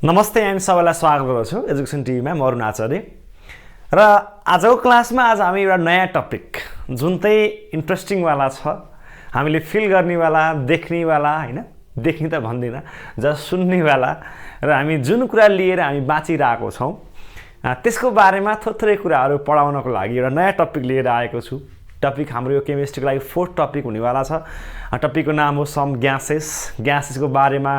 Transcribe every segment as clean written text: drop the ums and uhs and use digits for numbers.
नमस्ते एन्ड सबैलाई स्वागत गर्छु एजुकेसन टिभीमा म अरुण आचार्य र आजको क्लासमा आज हामी एउटा नयाँ टपिक जुन चाहिँ इन्ट्रेस्टिङ वाला छ हामीले फिल गर्ने वाला देख्ने वाला हैन देख्ने त भन्दिन जस्ट सुन्ने वाला र हामी जुन कुरा लिएर हामी बाँचिरहेको छौं त्यसको बारेमा थोरै कुराहरू पढाउनको लागि एउटा नयाँ टपिक लिएर आएको छु टपिक हाम्रो यो केमिस्ट्रीको लागि फोर्थ टपिक हुनेवाला छ टपिकको नाम हो सम ग्यासेसको बारेमा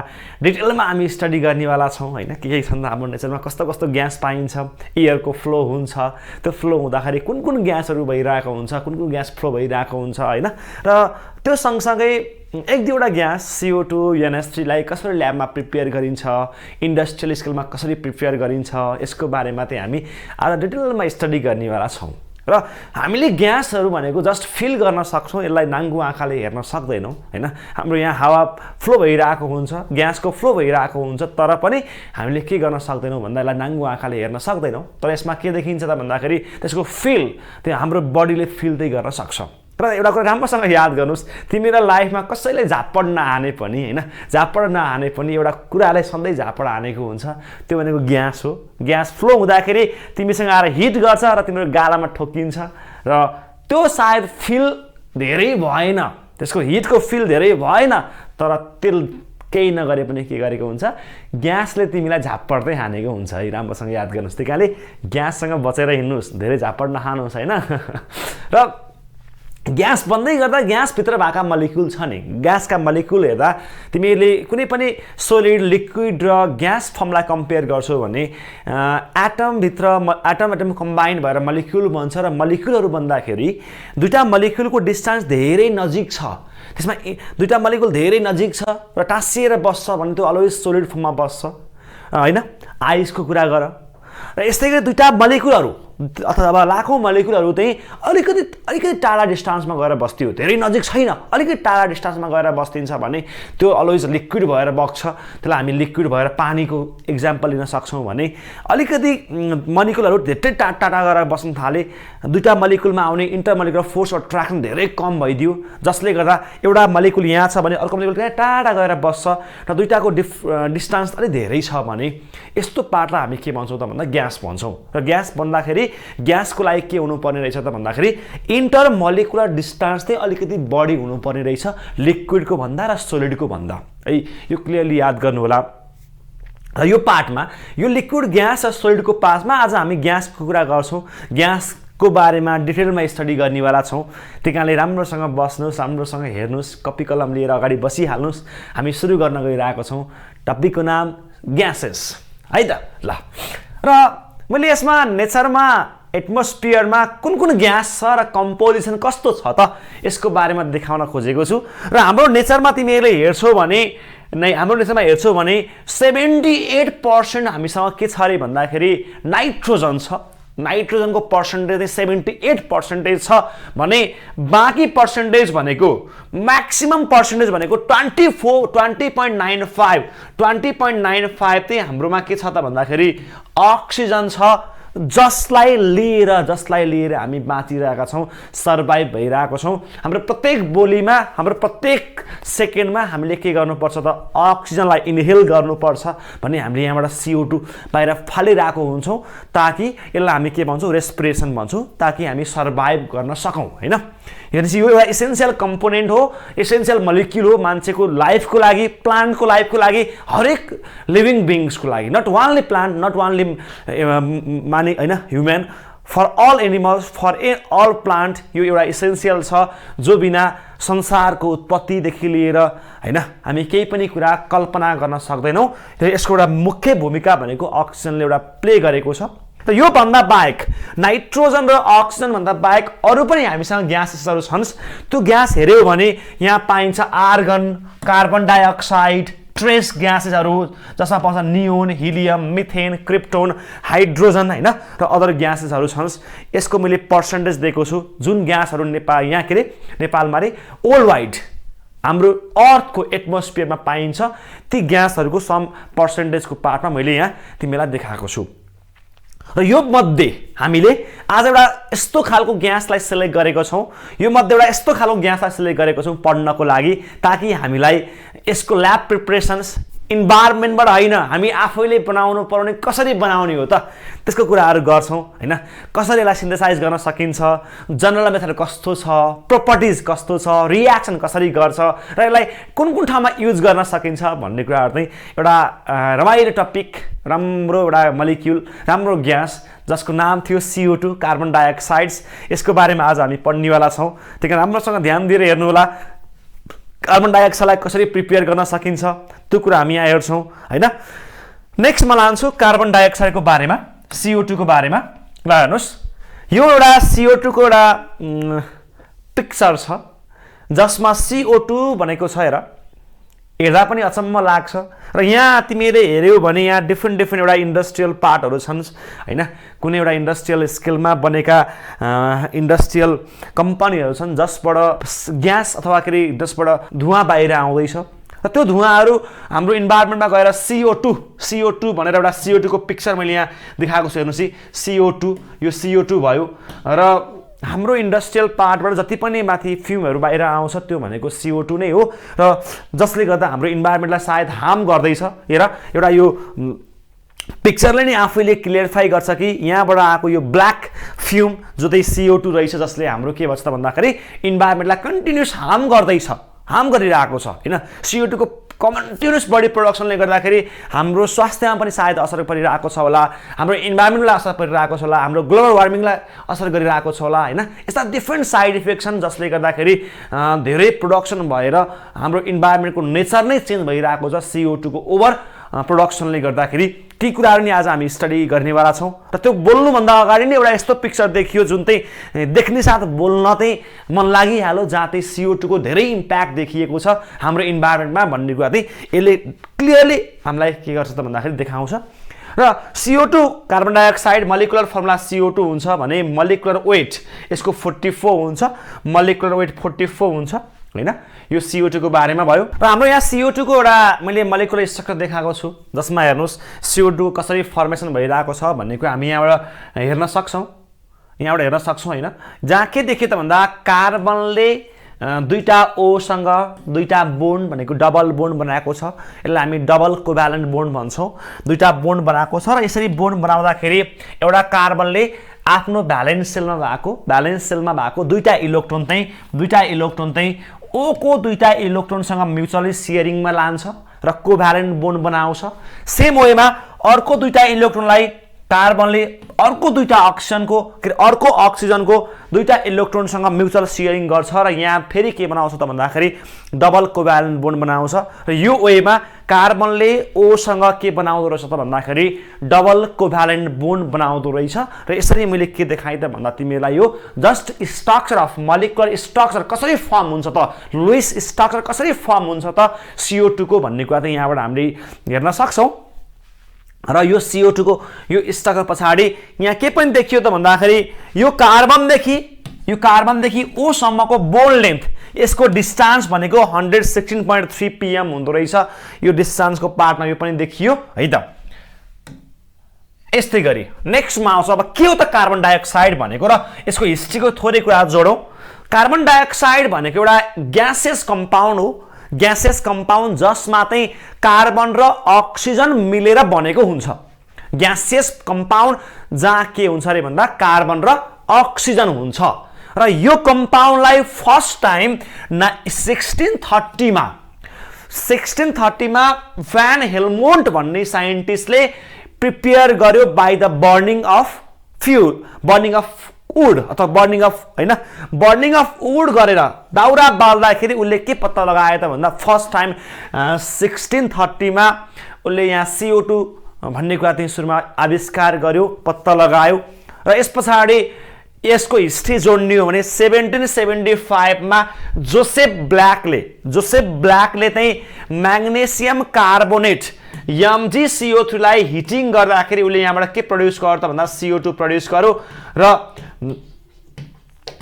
डिटेलमा हामी स्टडी गर्नेवाला छौं हैन के छन् हाम्रो नेचरमा कस्तो कस्तो ग्यास पाइन्छ एयरको फ्लो हुन्छ त्यो फ्लो हुँदाखेरि कुन कुन ग्यासहरू भइरहेको हुन्छ कुन कुन ग्यास फ्लो भइरहेको हुन्छ हैन र त्यो सँगसँगै एक दुईवटा ग्यास CO2 NH3 लाई कसरी ल्याबमा प्रिपेयर गरिन्छ इन्डस्ट्रियल स्केलमा कसरी प्रिपेयर गरिन्छ यसको बारेमा चाहिँ हामी आज डिटेलमा स्टडी गर्नेवाला छौं र हामीले ग्यासहरू भनेको जस्ट फिल गर्न सक्छौं यसलाई नाङ्गो आँखाले हेर्न सक्दैनौं हैन हाम्रो यहाँ हावा फ्लो भइरहेको हुन्छ ग्यासको फ्लो भइरहेको हुन्छ तर पनि हामीले के गर्न सक्दैनौं भन्दा यसलाई नाङ्गो आँखाले हेर्न सक्दैनौं तर यसमा के देखिन्छ त भन्दाखेरि त्यसको फिल त्यो हाम्रो बडीले फिल चाहिँ गर्न सक्छ र एउटा कुरा राम्रोसँग याद गर्नुस् तिमीरा लाइफमा कसैले झापड नहाने पनि हैन झापड नहाने पनि एउटा कुराले सधैँ झापड हानेको हुन्छ त्यो भनेको ग्यास हो ग्यास फ्लो हुँदाखेरि तिमीसँग आएर हिट गर्छ र तिम्रो गालामा ठोकिन्छ र त्यो सायद फिल धेरै भएन त्यसको हिटको फिल धेरै भएन तर तेल केही नगरे पनि के गरेको हुन्छ ग्यासले तिमीलाई झापडै हानेको हुन्छ है राम्रोसँग याद गर्नुस् त्यसैले ग्याससँग बचेर हिँड्नुस् धेरै झापड नहानुस् हैन र ग्यास बन्दै गर्दा ग्यास भित्र भएका मलिक्युल छ नि ग्यासका मलिक्युल हेर्दा तिमीले कुनै पनि सोलिड लिक्विड र ग्यास फर्मलाई कम्पेयर गर्छौ भने एटम कम्बाइन भएर मलिक्युल बन्छ र मलिक्युलहरू बन्दाखेरि दुईटा मलिक्युलको डिस्टेन्स धेरै नजिक छ त्यसमा दुईटा मलिक्युल धेरै नजिक छ र टाँसिएर बस्छ भने त्यो अलवेज सोलिड फर्ममा बस्छ हैन आइसको कुरा गर र यस्तै गरी दुईटा मलिक्युलहरू अथवा लाखौं मलिक्युलहरू चाहिँ अलिकति टाढा डिस्टेन्समा गएर बस्दियो धेरै नजिक छैन अलिकति टाढा डिस्टेन्समा गएर बस्दिन्छ भने त्यो अलवेज लिक्विड भएर बग्छ त्यसलाई हामी लिक्विड भएर पानीको एक्जाम्पल लिन सक्छौं भने अलिकति मलिक्युलहरू धेरै टाढा गएर बस्न थाले दुईटा मलिक्युलमा आउने इन्टरमलिक्युलर फोर्स अट्र्याक्सन धेरै कम भइदियो जसले गर्दा एउटा मलिक्युल यहाँ छ भने अर्को मलिक्युल त्यहाँ टाढा गएर बस्छ र दुईटाको डिस्टेन्स अलि धेरै छ भने यस्तो पार्टलाई हामी के भन्छौं त भन्दा ग्यास भन्छौं र ग्यास भन्दाखेरि ग्यासको लागि के हुनुपर्ने रहेछ त भन्दाखेरि इन्टरमलिक्युलर डिस्टेन्स चाहिँ अलिकति बढी हुनुपर्ने रहेछ लिक्विडको भन्दा र सोलिडको भन्दा है यो क्लियरली याद गर्नु होला र यो पार्टमा यो लिक्विड ग्यास र सोलिडको पार्टमा आज हामी ग्यासको कुरा गर्छौं ग्यासको बारेमा डिटेलमा स्टडी गर्नेवाला छौं त्यसकारणले राम्रोसँग बस्नुस् राम्रोसँग हेर्नुस् कपी कलम लिएर अगाडि बसिहाल्नुस् हामी सुरु गर्न गइरहेको छौं टपिकको नाम ग्यासेस है त ल र मैले यसमा नेचरमा एटमोस्फियरमा कुन ग्यास छ र कम्पोजिसन कस्तो छ त यसको बारेमा देखाउन खोजेको छु र हाम्रो नेचरमा तिमीले हेर्छौ भने 78% हामीसँग के छ रे भन्दाखेरि नाइट्रोजन छ नाइट्रोजनको पर्सेन्टेज 78% छ भने बाँकी पर्सेन्टेज भनेको म्याक्सिमम पर्सेन्टेज भनेको 20.95 चाहिँ हाम्रोमा के छ त भन्दाखेरि अक्सिजन छ जसलाई लिएर हामी बाँचिरहेका छौं सर्भाइभ भइरहेको छौं हाम्रो प्रत्येक बोलीमा हाम्रो प्रत्येक सेकेन्डमा हामीले के गर्नुपर्छ त अक्सिजनलाई इनहेल गर्नुपर्छ भने हामीले यहाँबाट CO2 बाहिर फालिरहेको हुन्छौं ताकि यसलाई हामी के भन्छौं रेस्पिरेसन भन्छौं ताकि हामी सर्भाइभ गर्न सकौं हैन यो एउटा एसेन्शियल कम्पोनेन्ट हो एसेन्शियल मलिक्युल हो मान्छेको लाइफको लागि प्लान्टको लाइफको लागि हरेक लिभिङ बीइङ्सको लागि not only plant not only माने हैन human for all animals for all plant यो एउटा एसेन्शियल छ जो बिना संसारको उत्पत्तिदेखि लिएर हैन हामी केही पनि कुरा कल्पना गर्न सक्दैनौं र यसको एउटा मुख्य भूमिका भनेको अक्सिजनले एउटा प्ले गरेको छ त यो भन्दा बाहेक नाइट्रोजन र अक्सिजन भन्दा बाहेक अरु पनि हामीसँग ग्यासेसहरु छन् त्यो ग्यास हेर्यौ भने यहाँ पाइन्छ आर्गन कार्बन डाइअक्साइड ट्रेस ग्यासेसहरु जसमा पाउँछ neon helium methane krypton hydrogen हैन र अदर ग्यासेसहरु छन् यसको मैले पर्सेन्टेज दिएको छु जुन ग्यासहरु नेपालमा रे ऑल वाइड हाम्रो अर्थको एटमोस्फियरमा पाइन्छ ती ग्यासहरुको सम पर्सेन्टेजको पार्टमा मैले यहाँ तिमीलाई देखाएको छु र यो मध्ये हामीले आज एउटा यस्तो खालको ग्यासलाई सिलेक्ट गरेको छौं यो मध्ये एउटा यस्तो खालको ग्यासलाई सिलेक्ट गरेको छौं पढ्नको लागि ताकि हामीलाई यसको ल्याब प्रिपरेशन्स इन्भाइरोमेन्टबाट होइन, हामी आफैले बनाउनु पर्ने कसरी बनाउने हो त त्यसको कुराहरू गर्छौँ होइन। कसरी यसलाई सिन्थेसाइज गर्न सकिन्छ, जनरल मेथड कस्तो छ, प्रोपर्टिज कस्तो छ, रियाक्सन कसरी गर्छ र यसलाई कुन कुन ठाउँमा युज गर्न सकिन्छ भन्ने कुराहरू चाहिँ एउटा रमाइलो टपिक, राम्रो एउटा मलिक्युल, राम्रो ग्यास जसको नाम थियो CO2 कार्बन डाइअक्साइड्स। यसको बारेमा आज हामी पढ्नेवाला छौँ। त्यही कारण राम्रोसँग ध्यान दिएर हेर्नु होला। कार्बन डाइअक्साइडलाई कसरी प्रिपेयर गर्न सकिन्छ त्यो कुरा हामी यहाँ हेर्छौँ होइन। नेक्स्ट म लान्छु कार्बन डाइअक्साइडको बारेमा, CO2 को बारेमा। ल हेर्नुहोस्, यो एउटा CO2 को एउटा पिक्चर छ जसमा CO2 भनेको छ। हेर्दा पनि अचम्म लाग्छ र यहाँ तिमीले हेऱ्यौ भने यहाँ डिफ्रेन्ट एउटा इन्डस्ट्रियल पार्टहरू छन् होइन। कुनै एउटा इन्डस्ट्रियल स्केलमा बनेका इन्डस्ट्रियल कम्पनीहरू छन् जसबाट ग्यास अथवा के अरे जसबाट धुवाँ बाहिर आउँदैछ र त्यो धुवाँहरू हाम्रो इन्भाइरोमेन्टमा गएर CO2 भनेर एउटा CO2 को पिक्चर मैले यहाँ देखाएको छु। हेर्नुहोस् CO2, यो CO2 भयो र हाम्रो इन्डस्ट्रियल पार्टबाट जति पनि माथि फ्युमहरू बाहिर आउँछ त्यो भनेको CO2 नै हो र जसले गर्दा हाम्रो इन्भाइरोमेन्टलाई सायद हार्म गर्दैछ। हेर, एउटा यो पिक्चरले नै आफैले क्लियरिफाई गर्छ कि यहाँबाट आएको यो ब्ल्याक फ्युम जो चाहिँ CO2 रहेछ जसले हाम्रो के भन्छ त भन्दाखेरि इन्भाइरोमेन्टलाई कन्टिन्युस हार्म गरिरहेको छ होइन। CO2 को कन्टिन्युस बढी प्रोडक्सनले गर्दाखेरि हाम्रो स्वास्थ्यमा पनि सायद असर परिरहेको छ होला, हाम्रो इन्भाइरोमेन्टलाई असर परिरहेको छ होला, हाम्रो ग्लोबल वार्मिङलाई असर गरिरहेको छ होला होइन। यस्ता डिफ्रेन्ट साइड इफेक्ट छन् जसले गर्दाखेरि धेरै प्रोडक्सन भएर हाम्रो इन्भाइरोमेन्टको नेचर नै चेन्ज भइरहेको छ CO2 को ओभर प्रोडक्सनले गर्दाखेरि। ती कुराहरू नि आज हामी स्टडी गर्नेवाला छौँ र त्यो बोल्नुभन्दा अगाडि नै एउटा यस्तो पिक्चर देखियो जुन चाहिँ देख्ने साथ बोल्न चाहिँ मन लागिहाल्यो, जहाँ चाहिँ CO2 को धेरै इम्प्याक्ट देखिएको छ हाम्रो इन्भाइरोमेन्टमा भन्ने कुरा चाहिँ यसले क्लियरली हामीलाई के गर्छ त भन्दाखेरि देखाउँछ। र CO2 carbon dioxide molecular formula CO2 हुन्छ भने मोलिकुलर वेट यसको 44 हुन्छ, मोलिकुलर वेट 44 हुन्छ होइन। यो CO2 को बारेमा भयो र हाम्रो यहाँ CO2 को एउटा मैले मोलिकुलर स्ट्रक्चर देखाएको छु जसमा हेर्नुहोस् CO2 कसरी फर्मेसन भइरहेको छ भन्ने कुरा हामी यहाँबाट हेर्न सक्छौँ होइन। जहाँ के देखियो त भन्दा कार्बनले दुईटा ओसँग दुईटा बोन्ड भनेको डबल बोन्ड बनाएको छ। यसलाई हामी डबल कोभ्यालेन्ट बोन्ड भन्छौँ। दुईटा बोन्ड बनाएको छ र यसरी बोन्ड बनाउँदाखेरि एउटा कार्बनले आफ्नो भ्यालेन्स सेलमा भएको दुईटा इलेक्ट्रोन चाहिँ O को दुईटा इलेक्ट्रोनसँग म्युचुअली सियरिङमा लान्छ र कोभ्यालेन्ट बोन्ड बनाउँछ। सेम वेमा अर्को दुईटा इलेक्ट्रोनलाई कार्बनले अर्को अक्सिजनको दुईटा इलेक्ट्रोनसँग म्युचुअल सियरिङ गर्छ र यहाँ फेरि के बनाउँछ त भन्दाखेरि डबल कोभ्यालेन्ट बोन्ड बनाउँछ र यो वेमा कार्बनले ओसँग के बनाउँदो रहेछ त भन्दाखेरि डबल कोभ्यालेन्ट बोन्ड बनाउँदो रहेछ। र यसरी मैले के देखाएँ त भन्दा तिमीलाई यो just structure of molecular structure कसरी फर्म हुन्छ त, लुइस स्ट्रक्चर कसरी फर्म हुन्छ त CO2 को भन्ने कुरा चाहिँ यहाँबाट हामीले हेर्न सक्छौँ। र यो CO2 को यो स्ट्रक्चर पछाडि यहाँ के पनि देखियो त भन्दाखेरि यो कार्बनदेखि O सम्मको बोन्ड लेन्थ यसको डिस्टेन्स भनेको 116.3 pm हुँदो रहेछ। यो डिस्टेन्सको पार्टमा यो पनि देखियो है त। यस्तै गरी नेक्स्टमा आउँछ अब के हो त कार्बन डाइअक्साइड भनेको र यसको हिस्ट्रीको थोरै कुरा जोडौँ। कार्बन डाइअक्साइड भनेको एउटा ग्यासियस कम्पाउन्ड हो, ग्यासियस कम्पाउन्ड जसमा चाहिँ कार्बन र अक्सिजन मिलेर बनेको हुन्छ। ग्यासियस कम्पाउन्ड जहाँ के हुन्छ अरे भन्दा कार्बन र अक्सिजन हुन्छ र यो कम्पाउन्डलाई फर्स्ट टाइम 1630 मा भ्यान हेल्मोन्ट भन्ने साइन्टिस्टले प्रिपेयर गर्यो by the burning of would अथवा बर्निङ अफ वुड गरेर दाउरा बाल्दाखेरि उसले के पत्ता लगायो त भन्दा फर्स्ट टाइम 1630 मा उसले यहाँ CO2 भन्ने कुरा चाहिँ सुरुमा आविष्कार गर्यो, पत्ता लगायो र यस पछाडि यसको हिस्ट्री जोड्ने हो भने 1775 मा जोसेफ ब्ल्याकले चाहिँ म्याग्नेसियम कार्बोनेट MgCO3 लाई हिटिङ गर्दाखेरि उसले यहाँबाट के प्रड्युस गर्यो त भन्दा CO2 प्रड्युस गर्यो र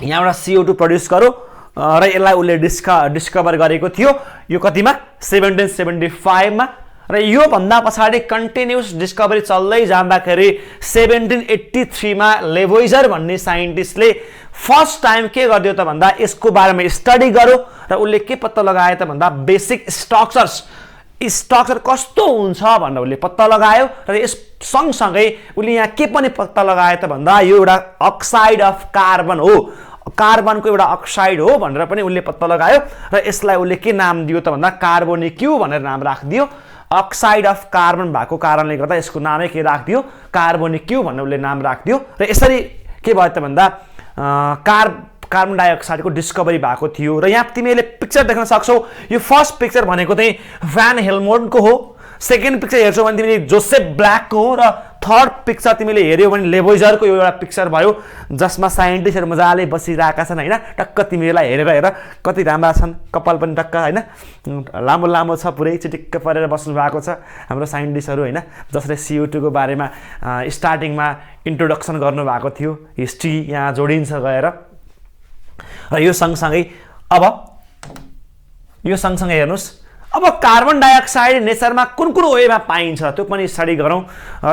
यहाँबाट CO2 प्रड्युस गर्यो र यसलाई उसले डिस्कभर गरेको थियो। यो कतिमा 1775 मा र यो भन्दा पछाडि कन्टिन्युस डिस्कभरी चल्दै जाँदाखेरि 1783 मा लेभोइजर भन्ने साइन्टिस्टले फर्स्ट टाइम के गर्दियो त भन्दा यसको बारेमा स्टडी गर्यो र उसले के पत्ता लगायो त भन्दा बेसिक स्ट्रक्चर्स स्ट्रक्चर कस्तो हुन्छ भनेर उसले पत्ता लगायो र यस सँगसँगै उसले यहाँ के पनि पत्ता लगायो त भन्दा यो एउटा अक्साइड अफ कार्बन हो, कार्बनको एउटा अक्साइड हो भनेर पनि उसले पत्ता लगायो र यसलाई उसले के नाम दियो त भन्दा कार्बोनिक्यू भनेर नाम राखिदियो। अक्साइड अफ कार्बन भएको कारणले गर्दा यसको नामै के राखिदियो, कार्बोनिक्यू भनेर उसले नाम राखिदियो र यसरी के भयो त भन्दा कार्बन डाइअक्साइडको डिस्कभरी भएको थियो। र यहाँ तिमीले पिक्चर देख्न सक्छौ, यो फर्स्ट पिक्चर भनेको चाहिँ भ्यान हेल्मोन्टको हो, सेकेन्ड पिक्चर हेर्छौ भने तिमीले जोसेफ ब्ल्याकको हो र थर्ड पिक्चर तिमीले हेर्यौ भने लेबोइजरको यो एउटा पिक्चर भयो जसमा साइन्टिस्टहरू मजाले बसिरहेका छन् हैन। टक्क तिमीलाई हेरेर हेर कति राम्रा छन्, कपाल पनि टक्क हैन लामो लामो छ, पुरै चिटिक्क परेर बस्नु भएको छ हाम्रो साइन्टिस्टहरू हैन, जसले CO2 को बारेमा स्टार्टिङमा इन्ट्रोडक्सन गर्नुभएको थियो। हिस्ट्री यहाँ जोडिन्छ गएर र यो सँगसँगै हेर्नुस्, अब कार्बन डाइअक्साइड नेचरमा कुन कुन वेमा पाइन्छ त्यो पनि स्टडी गरौँ।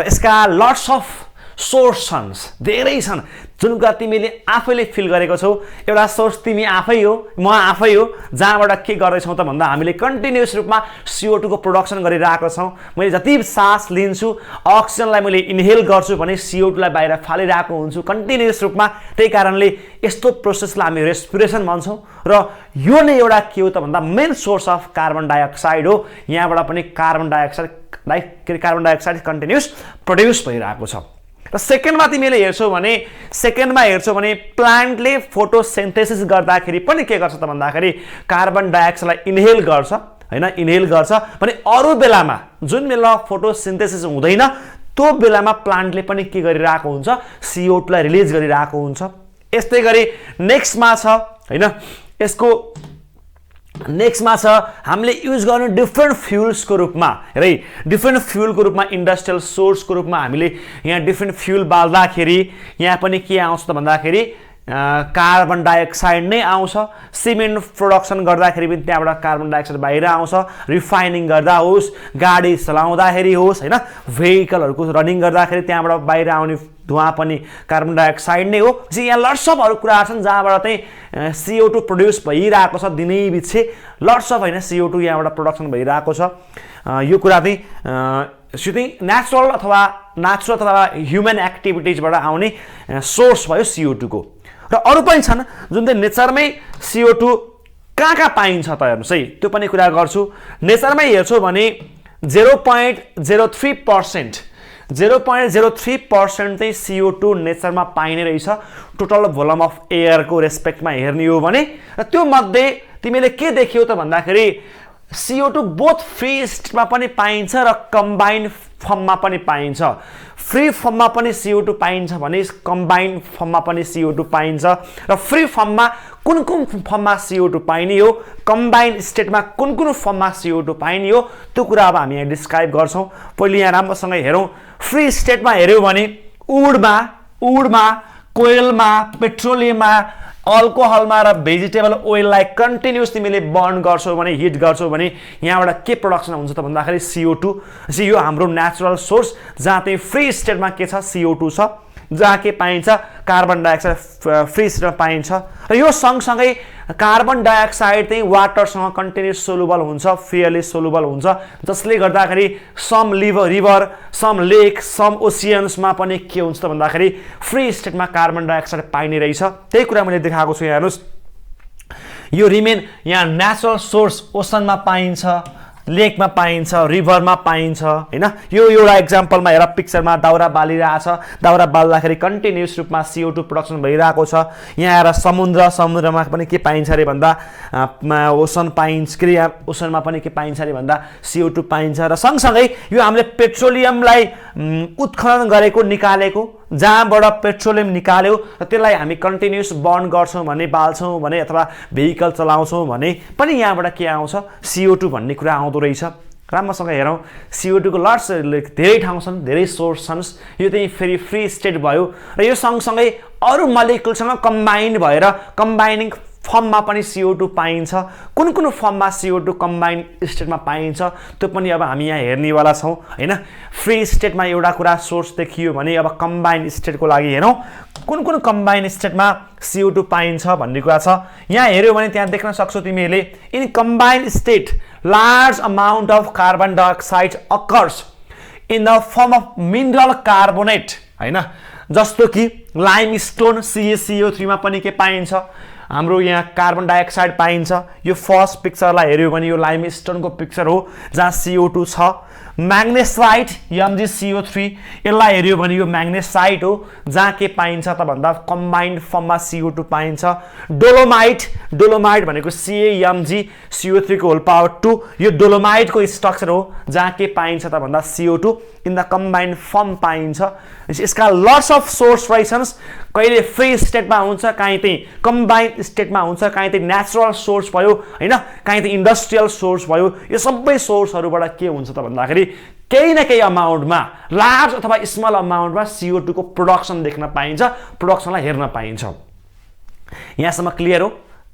यसका लट्स अफ सोर्स छन्, धेरै छन् जुनका तिमीले आफैले फिल गरेको छौ। एउटा सोर्स तिमी आफै हो, म आफै हो, जहाँबाट के गर्दैछौँ त भन्दा हामीले कन्टिन्युअस रूपमा CO2 को प्रोडक्सन गरिरहेको छौँ। मैले जति सास लिन्छु, अक्सिजनलाई मैले इनहेल गर्छु भने CO2 लाई बाहिर फालिरहेको हुन्छु कन्टिन्युअस रूपमा। त्यही कारणले यस्तो प्रोसेसलाई हामी रेस्पिरेसन भन्छौँ र यो नै एउटा के हो त भन्दा main source of carbon dioxide हो। यहाँबाट पनि कार्बन डाइअक्साइड कन्टिन्युअस प्रोड्युस भइरहेको छ। र सेकेन्डमा तिमीले हेर्छौ भने प्लान्टले फोटोसिन्थेसिस गर्दाखेरि पनि के गर्छ त भन्दाखेरि कार्बन डाइअक्साइडलाई इनहेल गर्छ हैन, इनहेल गर्छ भने अरू बेलामा जुन बेला फोटोसिन्थेसिस हुँदैन त्यो बेलामा प्लान्टले पनि के गरिरहेको हुन्छ, CO2 लाई रिलिज गरिरहेको हुन्छ। यस्तै गरी नेक्स्टमा छ हैन, यसको नेक्स्टमा छ हामीले युज गर्ने डिफ्रेन्ट फ्युल्सको रूपमा। हेरै डिफ्रेन्ट फ्युलको रूपमा इन्डस्ट्रियल सोर्सको रूपमा हामीले यहाँ डिफ्रेन्ट फ्युल बाल्दाखेरि यहाँ पनि के आउँछ त भन्दाखेरि कार्बन डाइअक्साइड नै आउँछ। सिमेन्ट प्रोडक्सन गर्दाखेरि पनि त्यहाँबाट कार्बन डाइअक्साइड बाहिर आउँछ। रिफाइनिङ गर्दा होस्, गाडी चलाउँदाखेरि होस् हैन, भेहिकलहरूको रनिङ गर्दाखेरि त्यहाँबाट बाहिर आउने धुवा पनि कार्बन डाइअक्साइड नै हो। यहाँ लट्स अफ अरू कुराहरू छन् जहाँबाट चाहिँ CO2 प्रोड्युस भइरहेको छ दिनै पछि, लट्स अफ हैन CO2 यहाँबाट प्रोडक्सन भइरहेको छ। यो कुरा चाहिँ नेचुरल अथवा ह्युमन एक्टिभिटिजबाट आउने सोर्स भयो CO2 को। र अरू पनि छन् जुन चाहिँ नेचरमै CO2 कहाँ पाइन्छ त हेर्नुस् है, त्यो पनि कुरा गर्छु। नेचरमै हेर्छौ भने 0.03% चाहिँ CO2 नेचरमा पाइने रहेछ टोटल भोल्युम अफ एयरको रेस्पेक्टमा हेर्ने हो भने। र त्यो मध्ये तिमीले के देख्यौ त भन्दाखेरि CO2 बोथ फ्री स्टेटमा पनि पाइन्छ र कम्बाइन्ड फर्ममा पनि पाइन्छ। फ्री फर्ममा पनि CO2 पाइन्छ भने कम्बाइन्ड फर्ममा पनि CO2 पाइन्छ। र फ्री फर्ममा कुन फर्ममा CO2 पाइने हो, कम्बाइन्ड स्टेटमा कुन फर्ममा CO2 पाइने हो, त्यो कुरा अब हामी यहाँ डिस्क्राइब गर्छौँ। पहिले यहाँ राम्रोसँग हेरौँ। फ्री स्टेटमा हेऱ्यौ भने उडमा, कोइलमा, पेट्रोलियममा, अल्कोहलमा र भेजिटेबल ओइललाई कन्टिन्युस तिमीले बर्न गर्छौ भने, हिट गर्छौ भने यहाँबाट के प्रोडक्सन हुन्छ त भन्दाखेरि CO2। यो हाम्रो नेचुरल सोर्स जहाँ चाहिँ फ्री स्टेटमा के छ, CO2 छ, जहाँ के पाइन्छ कार्बन डाइअक्साइड फ्री स्टेटमा पाइन्छ। र यो सँगसँगै कार्बन डाइअक्साइड चाहिँ वाटरसँग कन्टिन्युस सोलुबल हुन्छ, फ्रियली सोलुबल हुन्छ, जसले गर्दाखेरि सम रिभर, सम लेक, सम ओसियन्समा पनि के हुन्छ त भन्दाखेरि फ्री स्टेटमा कार्बन डाइअक्साइड पाइने रहेछ। त्यही कुरा मैले देखाएको छु। यहाँ हेर्नुहोस्, यो रिमेन यहाँ नेचुरल सोर्स ओसनमा पाइन्छ, लेकमा पाइन्छ, रिभरमा पाइन्छ हैन। यो एउटा एक्जाम्पलमा हेर, पिक्चरमा दाउरा बालिरहेछ, दाउरा बाल्दाखेरि कन्टिन्युस रूपमा CO2 प्रोडक्सन भइरहेको छ। यहाँ आएर समुद्रमा पनि के पाइन्छ अरे भन्दा ओसन पाइन्छ, ओसनमा पनि के पाइन्छ अरे भन्दा CO2 पाइन्छ। र सँगसँगै यो हामीले पेट्रोलियमलाई उत्खनन गरेको, निकालेको, जहाँबाट पेट्रोलियम निकाल्यो र त्यसलाई हामी कन्टिन्युस बर्न गर्छौँ भने, बाल्छौँ भने अथवा भेहिकल चलाउँछौँ भने पनि यहाँबाट के आउँछ, CO2 भन्ने कुरा आउँदो रहेछ। राम्रोसँग हेरौँ, CO2 को लट्स धेरै ठाउँ छन्, धेरै सोर्स छन्। यो चाहिँ फेरि फ्री स्टेट भयो र यो सँगसँगै अरू मलिकुलसँग कम्बाइन्ड भएर कम्बाइनिङ फर्ममा पनि CO2 पाइन्छ, कुन कुन फर्ममा CO2 कम्बाइन्ड स्टेटमा पाइन्छ त्यो पनि अब हामी यहाँ हेर्नेवाला छौँ हैन। फ्री स्टेटमा एउटा कुरा सोर्स देखियो भने अब कम्बाइन्ड स्टेटको लागि हेरौँ कुन कुन कम्बाइन्ड स्टेटमा CO2 पाइन्छ भन्ने कुरा छ। यहाँ हेऱ्यो भने त्यहाँ देख्न सक्छौ तिमीहरूले in combined state large amount of carbon dioxide occurs in the form of mineral carbonate हैन, जस्तो कि लाइमस्टोन CaCO3 मा पनि के पाइन्छ, हाम्रो यहाँ कार्बन डाइअक्साइड पाइन्छ। यो फर्स्ट पिक्चरलाई हेऱ्यो भने यो लाइमस्टोनको पिक्चर हो जहाँ CO2 छ। म्याग्नेसाइट MgCO3 यसलाई हेऱ्यो भने यो म्याग्नेसाइट हो जहाँ के पाइन्छ त भन्दा कम्बाइन्ड फर्ममा CO2 पाइन्छ। डोलोमाइट भनेको CaMgCO3 को होल पावर 2 यो डोलोमाइटको स्ट्रक्चर हो जहाँ के पाइन्छ त भन्दा CO2 in the combined form पाइन्छ। यसका लट्स अफ सोर्स रहेछन्, कहिले फ्री स्टेटमा हुन्छ, कहीँ चाहिँ कम्बाइन्ड स्टेटमा हुन्छ, कहीँ चाहिँ नेचुरल सोर्स भयो हैन, कहीँ चाहिँ इन्डस्ट्रियल सोर्स भयो। यो सबै सोर्सहरूबाट के हुन्छ त भन्दाखेरि केही न केही अमाउन्टमा लार्ज अथवा स्मल अमाउन्टमा CO2 को प्रोडक्सन देख्न पाइन्छ, प्रोडक्सनलाई हेर्न पाइन्छ। यहाँसम्म क्लियर हो,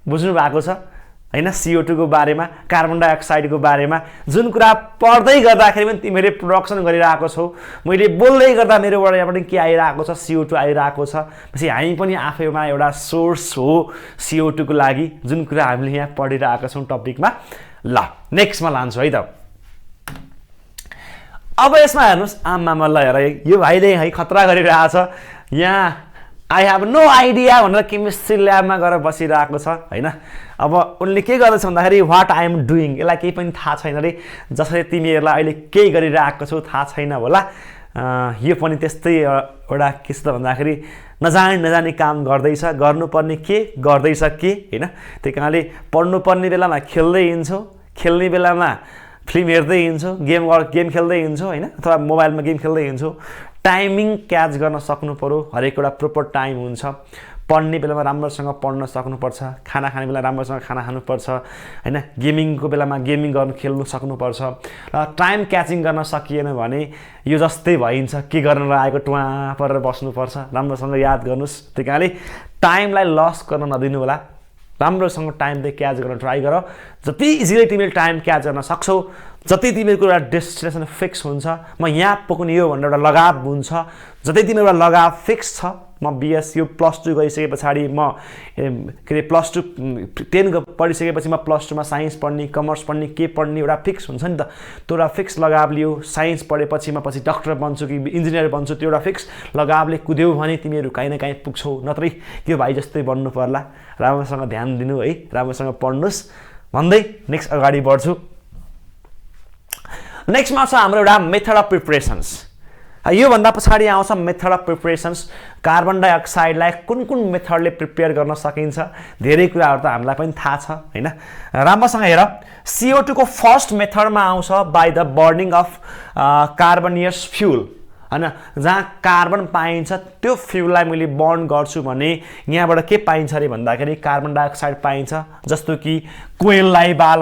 बुझ्नु भएको छ हैन। CO2 को बारेमा, कार्बन डाइअक्साइडको बारेमा जुन कुरा पढ्दै गर्दाखेरि पनि तिमीले प्रोडक्सन गरिरहेको छौ, मैले बोल्दै गर्दा मेरोबाट यहाँ पनि के आइरहेको छ, CO2 आइरहेको छ। पछि हामी पनि आफैमा एउटा सोर्स हो CO2 को लागि, जुन कुरा हामीले यहाँ पढिरहेका छौँ टपिकमा। ल नेक्स्टमा लान्छु है त। अब यसमा हेर्नुहोस्, आमामा ल हेर यो भाइले है खतरा गरिरहेछ, यहाँ आई हेभ नो आइडिया भनेर केमिस्ट्री ल्याबमा गएर बसिरहेको छ हैन। अब उनले के गर्दैछ भन्दाखेरि व्हाट आई एम डुइङ, यसलाई केही पनि थाहा छैन रे, जसरी तिमीहरूलाई अहिले केही गरिरहेको छौ थाहा छैन होला। यो पनि त्यस्तै एउटा के छ त भन्दाखेरि नजानी काम गर्दैछ, गर्नुपर्ने के गर्दैछ के हैन। त्यही कारणले पढ्नुपर्ने बेलामा खेल्दै हिँड्छौ, खेल्ने बेलामा फिल्म हेर्दै हिँड्छौ, गेम खेल्दै हिँड्छौ हैन, अथवा मोबाइलमा गेम खेल्दै हिँड्छौ। टाइमिङ क्याच गर्न सक्नु पर्यो, हरेक एउटा प्रोपर टाइम हुन्छ। पढ्ने बेलामा राम्रोसँग पढ्न सक्नुपर्छ, खाना खाने बेला राम्रोसँग खाना खानुपर्छ हैन, गेमिङको बेलामा गेमिङ गर्न खेल्नु सक्नुपर्छ। र टाइम क्याचिङ गर्न सकिएन भने यो जस्तै भइन्छ, के गर्न लागेको टुवा परेर बस्नुपर्छ। राम्रोसँग याद गर्नुस्, त्यही कारणले टाइमलाई लस गर्न नदिनु होला, राम्रोसँग टाइमले क्याच गर्न ट्राई गर। जति इजिली तिमीले टाइम क्याच गर्न सक्छौ, जति तिमीको एउटा डेस्टिनेसन फिक्स हुन्छ, म यहाँ पुग्ने हो भनेर एउटा लगाव हुन्छ, जति तिम्रो एउटा लगाव फिक्स छ, म BS यो +2 गरिसके पछाडि म के अरे +2 10 पढिसकेपछि म +2 मा साइन्स पढ्ने, कमर्स पढ्ने, के पढ्ने एउटा फिक्स हुन्छ नि त। त्यो एउटा फिक्स लगाव लियो, साइन्स पढेपछि म पछि डक्टर बन्छु कि इन्जिनियर बन्छु, त्यो एउटा फिक्स लगावले कुद्यौ भने तिमीहरू कहीँ न कहीँ पुग्छौ। नत्रै यो भाइ जस्तै बन्नु पर्ला, राम्रोसँग ध्यान दिनु है, राम्रोसँग पढ्नुस् भन्दै नेक्स्ट अगाडि बढ्छु। नेक्स्टमा छ हाम्रो एउटा मेथड अफ प्रिपरेसन्स। योभन्दा पछाडि आउँछ मेथड अफ प्रिपरेसन्स। कार्बन डाइअक्साइडलाई कुन कुन मेथडले प्रिपेयर गर्न सकिन्छ, धेरै कुराहरू त हामीलाई पनि थाहा छ हैन। राम्रोसँग हेर, CO2 को फर्स्ट मेथडमा आउँछ by the burning of carbonaceous fuel हैन, जहाँ कार्बन पाइन्छ त्यो फ्युललाई मैले बर्न गर्छु भने यहाँबाट के पाइन्छ अरे भन्दाखेरि कार्बन डाइअक्साइड पाइन्छ। जस्तो कि कोइललाई बाल,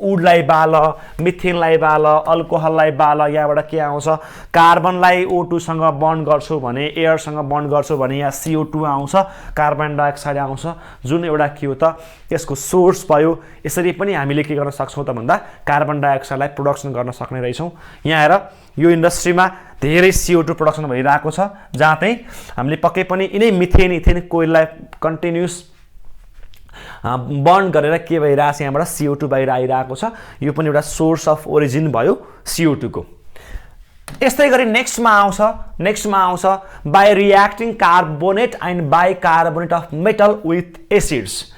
वुडलाई बाल, मिथेनलाई बाल, अल्कोहललाई बाल, यहाँबाट के आउँछ, कार्बनलाई O2 सँग बर्न गर्छु भने, एयरसँग बर्न गर्छु भने यहाँ CO2 आउँछ, कार्बन डाइअक्साइड आउँछ, जुन एउटा के हो त यसको सोर्स भयो। यसरी पनि हामीले के गर्न सक्छौँ त भन्दा कार्बन डाइअक्साइडलाई प्रोडक्सन गर्न सक्ने रहेछौँ। यहाँ हेर, यो इन्डस्ट्रीमा धेरै CO2 प्रोडक्सन भइरहेको छ, जहाँ चाहिँ हामीले पक्कै पनि यिनै मिथेन इथेन कोइललाई कन्टिन्युस बर्न गरेर के भइरहेछ, यहाँबाट CO2 बाहिर आइरहेको छ। यो पनि एउटा सोर्स अफ ओरिजिन भयो CO2 को। यस्तै गरी नेक्स्टमा आउँछ by reacting carbonate and by carbonate of metal with acids.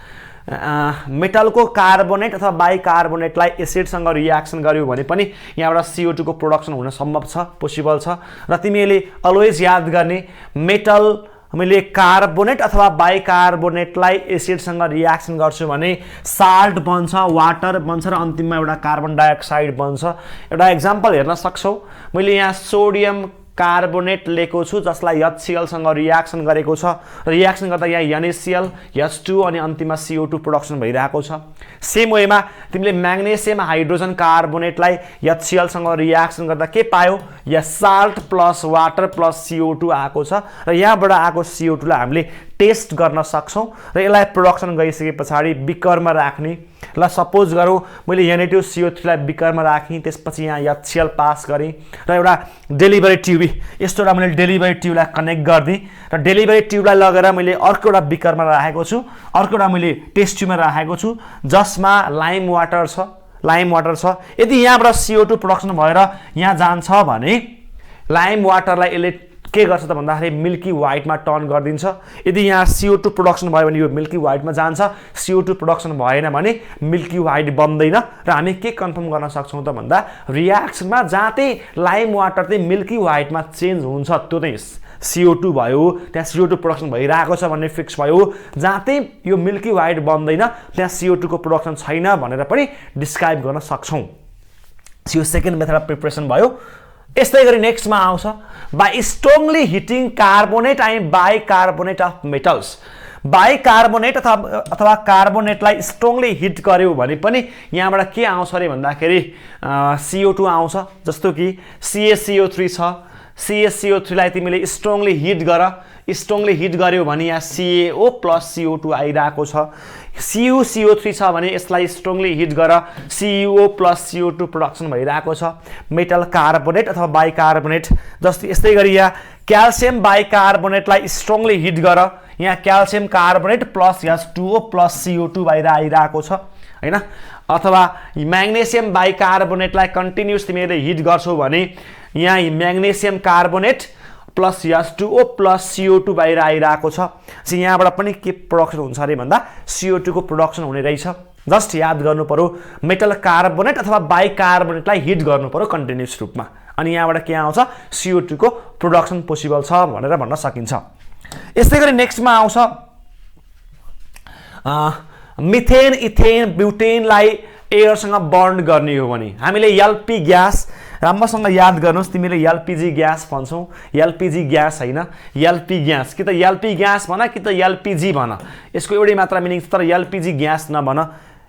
मेटलको कार्बोनेट अथवा बाइकार्बोनेटलाई एसिडसँग रियाक्सन गर्यो भने पनि यहाँबाट CO2 को प्रोडक्सन हुन सम्भव छ, पोसिबल छ। र तिमीले अलवेज याद गर्ने, मेटल मैले कार्बोनेट अथवा बाइकार्बोनेटलाई एसिडसँग रियाक्सन गर्छु भने साल्ट बन्छ, वाटर बन्छ र अन्तिममा एउटा कार्बन डाइअक्साइड बन्छ। एउटा एक्जाम्पल हेर्न सक्छौ, मैले यहाँ सोडियम कार्बोनेट लिएको छु जसलाई HCl सँग रियाक्सन गरेको छ। रियाक्सन गर्दा यहाँ NaCl H2 अनि अन्तिममा CO2 प्रोडक्सन भइरहेको छ। सेम वेमा तिमीले म्याग्नेसियम हाइड्रोजन कार्बोनेटलाई HCl सँग रियाक्सन गर्दा के पायो? या salt plus water plus CO2 आएको छ र यहाँबाट आएको CO2 लाई हामीले टेस्ट गर्न सक्छौं र यसलाई प्रोडक्सन गरिसके पछाडी बिकरमा राख्ने। ल सपोज गरौँ मैले Na2CO3 लाई बिकरमा राखेँ, त्यसपछि यहाँ HCl पास गरेँ र एउटा डेलिभरी ट्युब, यस्तो एउटा मैले डेलिभरी ट्युबलाई कनेक्ट गरिदिएँ र डेलिभरी ट्युबलाई लगेर मैले अर्को एउटा बिकरमा राखेको छु, अर्को एउटा मैले टेस्ट ट्युबमा राखेको छु जसमा लाइम वाटर छ। यदि यहाँबाट CO2 प्रोडक्सन भएर यहाँ जान्छ भने लाइम वाटरलाई यसले के गर्छ त भन्दाखेरि मिल्की व्हाइटमा टर्न गरिदिन्छ। यदि यहाँ CO2 प्रोडक्सन भयो भने यो मिल्की व्हाइटमा जान्छ, CO2 प्रोडक्सन भएन भने मिल्की व्हाइट बन्दैन र हामी के कन्फर्म गर्न सक्छौं त भन्दा रियाक्सनमा जहाँ चाहिँ लाइम वाटर चाहिँ मिल्की व्हाइटमा चेन्ज हुन्छ त्यो चाहिँ CO2 भयो, त्यहाँ CO2 प्रोडक्सन भइरहेको छ भन्ने फिक्स भयो। जहाँ चाहिँ यो मिल्की व्हाइट बन्दैन त्यहाँ CO2 को प्रोडक्सन छैन भनेर पनि डिस्क्राइब गर्न सक्छौं। यो सेकेन्ड मेथड अफ प्रिपरेसन भयो। यस्तै गरी नेक्स्टमा आउँछ by strongly heating carbonate and bicarbonate of metals. Bicarbonate अथवा कार्बोनेटलाई स्ट्रङली हिट गर्यो भने पनि यहाँबाट के आउँछ रे भन्दाखेरि CO2 आउँछ। जस्तो कि CaCO3 छ, CaCO3 लाई तिमीले स्ट्रङली हिट गर्यो भने यहाँ CaO प्लस CO2 आइरहेको छ। CuCO3 छ भने यसलाई स्ट्रङली हिट गर CuO प्लस CO2 प्रोडक्सन भइरहेको छ। मेटल कार्बोनेट अथवा बाइकार्बोनेट जस्तै यस्तै गरी यहाँ क्याल्सियम बाइकार्बोनेटलाई स्ट्रङली हिट गर, यहाँ calcium carbonate plus H2O plus CO2 बाहिर आइरहेको छ हैन। अथवा म्याग्नेसियम बाइकार्बोनेटलाई कन्टिन्युस तिमीले हिट गर्छौ भने यहाँ magnesium carbonate plus H2O plus CO2 बाहिर आइरहेको छ। यहाँबाट पनि के प्रोडक्सन हुन्छ अरे भन्दा CO2 को प्रोडक्सन हुने रहेछ। जस्ट याद गर्नु पर्यो मेटल कार्बोनेट अथवा बाइकार्बोनेटलाई हिट गर्नु पर्यो कन्टिन्युस रूपमा, अनि यहाँबाट के आउँछ CO2 को प्रोडक्सन पोसिबल छ भनेर भन्न सकिन्छ। यस्तै गरी नेक्स्टमा आउँछ मिथेन इथेन ब्युटेनलाई एयरसँग बर्न गर्ने हो भने हामीले LP ग्यास, राम्रोसँग याद गर्नुस् तिमीले LPG ग्यास भन्छौ, LPG ग्यास हैन LP ग्यास, कि त LP ग्यास भन कि त LPG भन, यसको एउटै मात्र मिनिङ छ। तर LPG ग्यास नभन,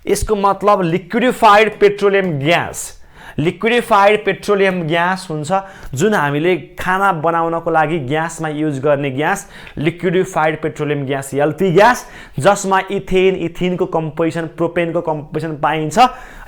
यसको मतलब liquefied petroleum gas. Liquefied petroleum gas हुन्छ जुन हामीले खाना बनाउनको लागि ग्यासमा युज गर्ने gas, liquefied petroleum gas LP gas, जसमा इथेनको कम्पोजिसन, प्रोपेनको कम्पोजिसन पाइन्छ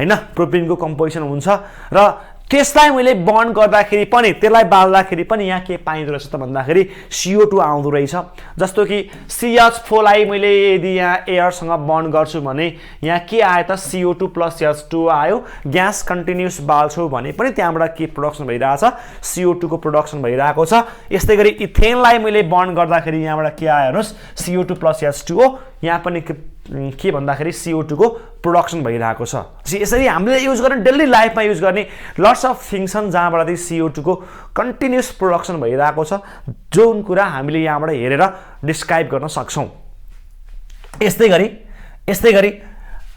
हैन, प्रोपेनको कम्पोजिसन हुन्छ र त्यसलाई मैले बर्न गर्दाखेरि पनि, त्यसलाई बाल्दाखेरि पनि यहाँ के पाइँदो रहेछ त भन्दाखेरि CO2 आउँदो रहेछ। जस्तो कि CH4 लाई मैले यदि यहाँ एयरसँग बर्न गर्छु भने यहाँ के आयो त CO2 प्लस H2 आयो। ग्यास कन्टिन्युस बाल्छौ भने पनि त्यहाँबाट के प्रोडक्सन भइरहेछ CO2 को प्रोडक्सन भइरहेको छ। यस्तै गरी इथेनलाई मैले बर्न गर्दाखेरि यहाँबाट के आयो हेर्नुस् CO2 प्लस H2O, यहाँ पनि के भन्दाखेरि CO2 को प्रोडक्सन भइरहेको छ। यसरी हामीले युज गर्ने डेली लाइफमा युज गर्ने लट्स अफ थिङ्स छन् जहाँबाट चाहिँ CO2 को कन्टिन्युस प्रोडक्सन भइरहेको छ, जुन कुरा हामीले यहाँबाट हेरेर डिस्क्राइब गर्न सक्छौं। यस्तै गरी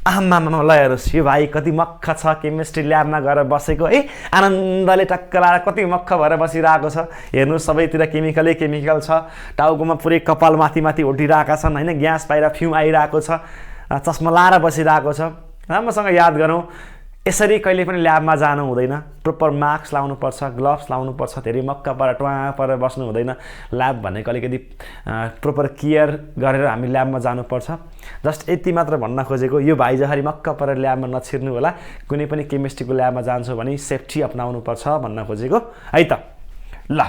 आमामा ल हेर्नुस् यो भाइ कति मक्ख छ, केमिस्ट्री ल्याबमा गएर बसेको है, आनन्दले टक्क लाएर कति मक्ख भएर बसिरहेको छ। हेर्नु सबैतिर केमिकल छ, टाउकोमा पुरै कपाल माथि उठिरहेका छन् हैन, ग्यास बाहिर फ्युम आइरहेको छ, चस्मा लाएर बसिरहेको छ। राम्रोसँग याद गरौँ, यसरी कहिले पनि ल्याबमा जानु हुँदैन, प्रोपर मास्क लाउनु पर्छ, ग्लोभ्स लाउनु पर्छ, धेरै मक्का पर ट्वा पर बस्नु हुँदैन। ल्याब भनेको अलिकति प्रोपर केयर गरेर हामी ल्याबमा जानुपर्छ। जस्ट यति मात्र भन्न खोजेको, यो भाइ जसरी मक्का पर ल्याबमा नछिर्नु होला, कुनै पनि केमिस्ट्रीको ल्याबमा जान्छौ भने सेफ्टी अपनाउनु पर्छ भन्न खोजेको है त। ल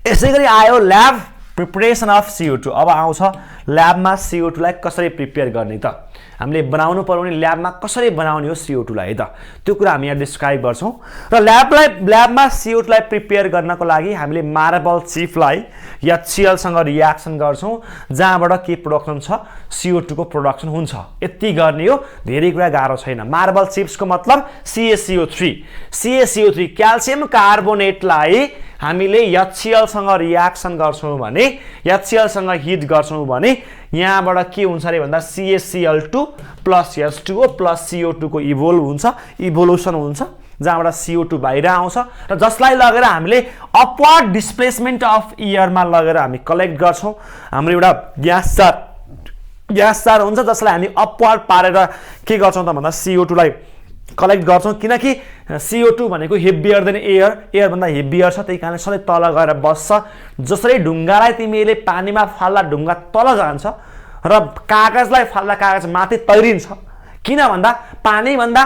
यसै गरी आयो ल्याब प्रिपरेसन अफ CO2। अब आउँछ ल्याबमा CO2 लाई कसरी प्रिपेयर गर्ने त, हामीले बनाउनु पर्यो भने ल्याबमा कसरी बनाउने हो CO2 लाई त, त्यो कुरा हामी यहाँ डिस्क्राइब गर्छौं। र ल्याबमा CO2 लाई प्रिपेयर गर्नको लागि हामीले मार्बल चिपलाई HCl सँग रियाक्सन गर्छौं, जहाँबाट के प्रोडक्सन छ CO2 को प्रोडक्सन हुन्छ। यति गर्ने हो, धेरै कुरा गाह्रो छैन। मार्बल चिप्सको मतलब CaCO3 क्याल्सियम कार्बोनेटलाई हामीले HCl सँग रियाक्सन गर्छौं भने, HCl सँग हिट गर्छौं भने यहाँबाट के हुन्छ रे भन्दा CaCl2 plus H2O plus CO2 को इभोल्युसन हुन्छ, जहाँबाट CO2 बाहिर आउँछ र जसलाई लगेर हामीले अपवर्ड डिस्प्लेसमेन्ट अफ एयरमा लगेर हामी कलेक्ट गर्छौँ। हाम्रो एउटा ग्यास जार हुन्छ जसलाई हामी अपवर्ड पारेर के गर्छौँ त भन्दा CO2 लाई कलेक्ट गर्छौँ, किनकि CO2 भनेको हेभियर देन एयर भन्दा हेभियर छ, त्यही कारणले सधैँ तल गएर बस्छ। जसरी ढुङ्गालाई तिमीले पानीमा फाल्दा ढुङ्गा तल जान्छ र कागजलाई फाल्दा कागज माथि तैरिन्छ, किन भन्दा पानी भन्दा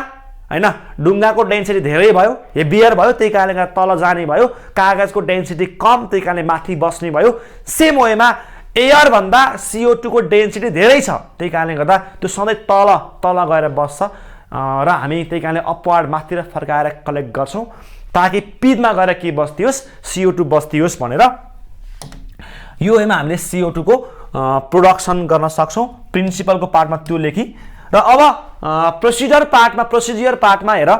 हैन ढुङ्गाको डेन्सिटी धेरै भयो, हेभियर भयो, त्यही कारणले गर्दा तल जाने भयो, कागजको डेन्सिटी कम, त्यही कारणले माथि बस्ने भयो। सेम वेमा एयर भन्दा CO2 को डेन्सिटी धेरै छ, त्यही कारणले गर्दा त्यो सधैँ तल गएर बस्छ र हामी त्यही कारणले अपवर्ड माथितिर फर्काएर कलेक्ट गर्छौँ ताकि पिडमा गएर के बस्दियोस्, CO2 बस्दियोस् भनेर। यो वेमा हामीले CO2 को प्रोडक्सन गर्न सक्छौँ। प्रिन्सिपलको पार्टमा त्यो लेखी र अब प्रोसिजर पार्टमा हेर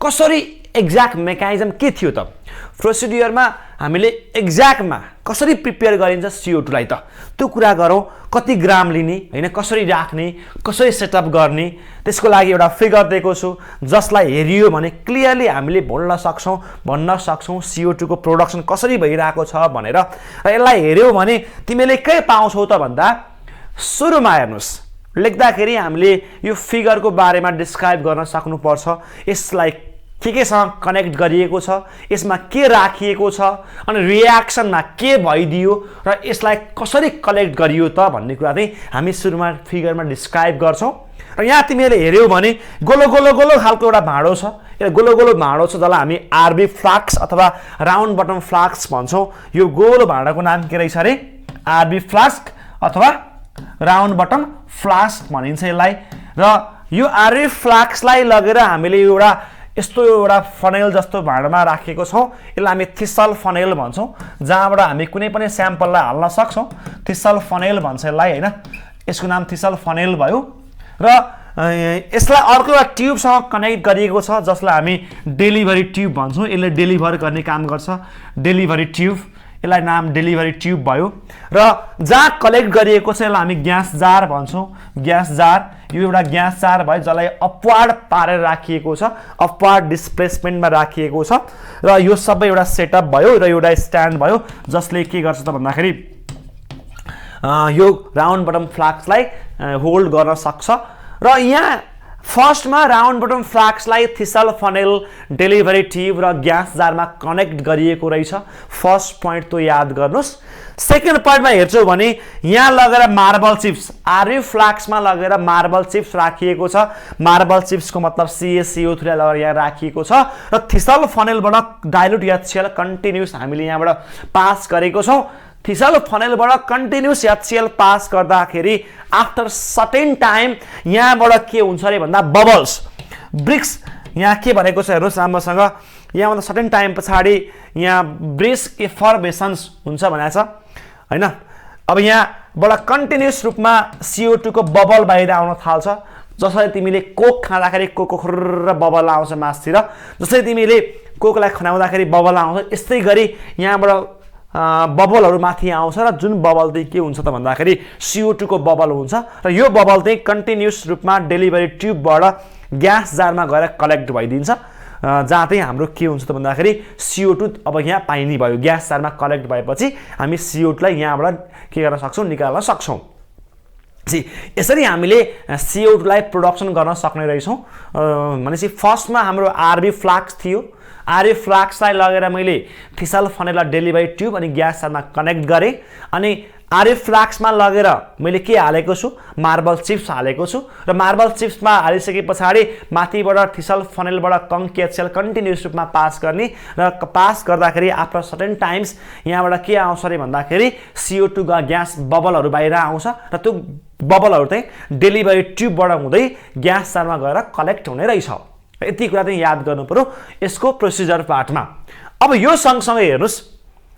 कसरी एक्ज्याक्ट मेकानिजम के थियो त। प्रोसिडियरमा हामीले एक्ज्याक्टमा कसरी प्रिपेयर गरिन्छ CO2 लाई त त्यो कुरा गरौँ। कति ग्राम लिने हैन, कसरी राख्ने, कसरी सेटअप गर्ने, त्यसको लागि एउटा फिगर दिएको छु जसलाई हेरियो भने क्लियरली हामीले भन्न सक्छौँ CO2 को प्रोडक्सन कसरी भइरहेको छ भनेर। र यसलाई हेर्यौ भने तिमीले के पाउँछौ त भन्दा सुरुमा हेर्नुस् लेख्दाखेरि हामीले यो फिगरको बारेमा डिस्क्राइब गर्न सक्नुपर्छ। यसलाई केसँग कनेक्ट गरिएको छ, यसमा के राखिएको छ, अनि रियाक्सनमा के भइदियो र यसलाई कसरी कलेक्ट गरियो त भन्ने कुरा चाहिँ हामी सुरुमा फिगरमा डिस्क्राइब गर्छौँ। र यहाँ तिमीले हेर्यौ भने गोलो खालको एउटा भाँडो छ, यो गोलो भाँडो छ जसलाई हामी RB फ्लास्क अथवा राउन्ड बटम फ्लास्क भन्छौँ। यो गोलो भाँडाको नाम के रहेछ अरे RB फ्लास्क अथवा राउन्ड बटम फ्लास्क भनिन्छ यसलाई। र यो RB फ्लास्कलाई लगेर हामीले यस्तो एउटा फनेल जस्तो भाँडामा राखेको छौँ, यसलाई हामी थिसल फनेल भन्छौँ, जहाँबाट हामी कुनै पनि स्याम्पललाई हाल्न सक्छौँ। थिसल फनेल भन्छ यसलाई हैन, यसको नाम थिसल फनेल भयो। र यसलाई अर्को एउटा ट्युबसँग कनेक्ट गरिएको छ जसलाई हामी डेलिभरी ट्युब भन्छौँ। यसले डेलिभर गर्ने काम गर्छ, डेलिभरी ट्युब, यसलाई नाम डेलिभरी ट्युब भयो। र जहाँ कलेक्ट गरिएको छ यसलाई हामी ग्यास जार भन्छौँ। ग्यास जार यो एउटा ग्यास जार भयो जसलाई अपवर्ड पारेर राखिएको छ, अपवर्ड डिस्प्लेसमेन्टमा राखिएको छ। र यो सबै एउटा सेटअप भयो र एउटा स्ट्यान्ड भयो जसले के गर्छ त भन्दाखेरि यो राउन्ड बटम फ्लास्कलाई होल्ड गर्न सक्छ। र यहाँ फर्स्टमा राउन्ड बटम फ्लास्कलाई थिसल फनेल, डेलिभरी ट्युब र ग्यास जारमा कनेक्ट गरिएको रहेछ। फर्स्ट पोइन्ट त याद गर्नुस्। सेकेन्ड पोइन्टमा हेर्छौ भने यहाँ लगेर मार्बल चिप्स, RB फ्लास्कमा लगेर मार्बल चिप्स राखिएको छ। मार्बल चिप्सको मतलब CaCO3 लाई लगेर यहाँ राखिएको छ र थिसल फनेलबाट डाइल्युट HCl कन्टिन्युस हामीले यहाँबाट पास गरेको छौँ। थिसल फनेलबाट कन्टिन्युस HCl पास गर्दाखेरि आफ्टर सर्टेन टाइम यहाँबाट के हुन्छ अरे भन्दा बबल्स, ब्रिक्स, यहाँ के भनेको छ हेर्नुहोस् राम्रोसँग, यहाँबाट सर्टेन टाइम पछाडि यहाँ ब्रिक्स एफर्बेसन्स हुन्छ भनेको छ हैन। अब यहाँबाट कन्टिन्युस रूपमा CO2 को बबल बाहिर आउन थाल्छ। जसरी तिमीले कोक खाँदाखेरि कोकको खुर्र बबल आउँछ मासतिर, जसरी तिमीले कोकलाई खनाउँदाखेरि बबल आउँछ, यस्तै गरी यहाँबाट बबलहरू माथि आउँछ र जुन बबल चाहिँ के हुन्छ त भन्दाखेरि CO2 को बबल हुन्छ र यो बबल चाहिँ कन्टिन्युस रूपमा डेलिभरी ट्युबबाट ग्यास जारमा गएर कलेक्ट भइदिन्छ, जहाँ चाहिँ हाम्रो के हुन्छ त भन्दाखेरि CO2 अब यहाँ पाइने भयो। ग्यास जारमा कलेक्ट भएपछि हामी CO2 लाई यहाँबाट के गर्न सक्छौँ, निकाल्न सक्छौँ। यसरी हामीले CO2 लाई प्रोडक्सन गर्न सक्ने रहेछौँ। भनेपछि फर्स्टमा हाम्रो RB फ्लास्क थियो, RB फ्लास्कलाई लगेर मैले थिसल फनेललाई डेलिभरी ट्युब अनि ग्यास जारमा कनेक्ट गरेँ। अनि RB फ्लास्कमा लगेर मैले के हालेको छु, मार्बल चिप्स हालेको छु र मार्बल चिप्समा हालिसके पछाडि माथिबाट थिसल फनेलबाट कङ्क HCl कन्टिन्युस रूपमा पास गर्ने र पास गर्दाखेरि आफ्टर सर्टेन टाइम्स यहाँबाट के आउँछ अरे भन्दाखेरि CO2 का ग्यास बबलहरू बाहिर आउँछ र त्यो बबलहरू चाहिँ डेलिभरी ट्युबबाट हुँदै ग्यास जारमा गएर कलेक्ट हुने रहेछ। यति कुरा चाहिँ याद गर्नु पर्यो यसको प्रोसिजर पार्टमा। अब यो सँगसँगै हेर्नुस्,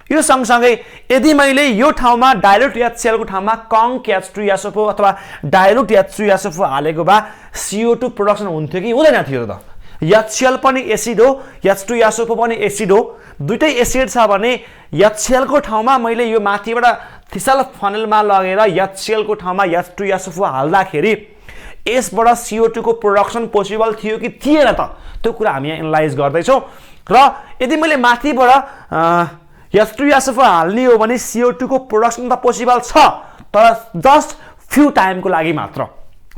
यो सँगसँगै यदि मैले यो ठाउँमा डाइल्युट HCl को ठाउँमा कङ्क H2SO4 अथवा डाइल्युट H2SO4 हालेको भए CO2 प्रोडक्सन हुन्थ्यो कि हुँदैन थियो त। HCl पनि एसिड हो, H2SO4 पनि एसिड हो, दुईटै एसिड छ भने HCl को ठाउँमा मैले यो माथिबाट थिसल फनेलमा लगेर HCl को ठाउँमा H2SO4 हाल्दाखेरि यसबाट CO2 को प्रोडक्सन पोसिबल थियो कि थिएन त, त्यो कुरा हामी यहाँ एनालाइज गर्दैछौँ। र यदि मैले माथिबाट H2SO4 हाल्ने हो भने CO2 को प्रोडक्सन त पोसिबल छ, तर जस्ट फ्यु टाइमको लागि मात्र,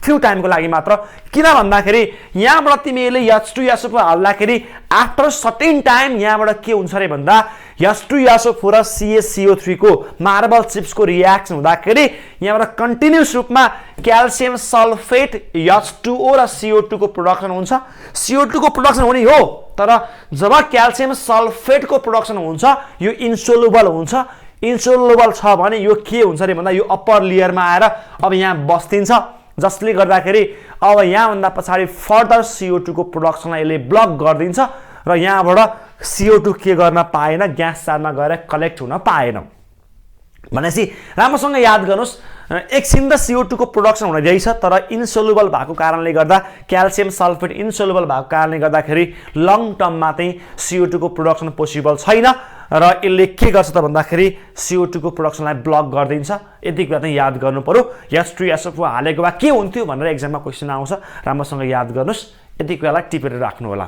किन भन्दाखेरि यहाँबाट तिमीले H2SO4 हाल्दाखेरि आफ्टर सर्टेन टाइम यहाँबाट के हुन्छ रे भन्दा H2SO4 र CaCO3 को मार्बल चिप्सको रियाक्सन हुँदाखेरि यहाँबाट कन्टिन्युस रूपमा क्याल्सियम सल्फेट H2O र CO2 को प्रोडक्सन हुन्छ। CO2 को प्रोडक्सन हुने हो, तर जब क्याल्सियम सल्फेट को प्रोडक्सन हुन्छ यो इन्सोलुबल हुन्छ। इन्सोलुबल छ भने यो के हुन्छ रे भन्दा यो अप्पर लेयरमा आएर अब यहाँ बस्तिन्छ, जसले गर्दाखेरि अब यहाँभन्दा पछाडि फर्दर CO2 को प्रोडक्सनलाई यसले ब्लक गरिदिन्छ र यहाँबाट CO2 के गर्न पाएन, ग्यास चार्जमा गएर कलेक्ट हुन पाएन। भनेपछि राम्रोसँग याद गर्नुहोस्, एकछिन त CO2 को प्रोडक्सन हुन जाइछ, तर इन्सोलुबल भएको कारणले गर्दा क्याल्सियम सल्फेट इन्सोलुबल भएको कारणले गर्दाखेरि लङ टर्ममा चाहिँ CO2 को प्रोडक्सन पोसिबल छैन र यसले के गर्छ त भन्दाखेरि CO2 को प्रोडक्सनलाई ब्लक गरिदिन्छ। यति कुरा चाहिँ याद गर्नु पर्यो। H2SO4 हालेको भए के हुन्थ्यो भनेर एक्जाममा क्वेसन आउँछ, राम्रोसँग याद गर्नुहोस्, यति कुरालाई टिपेर राख्नु होला।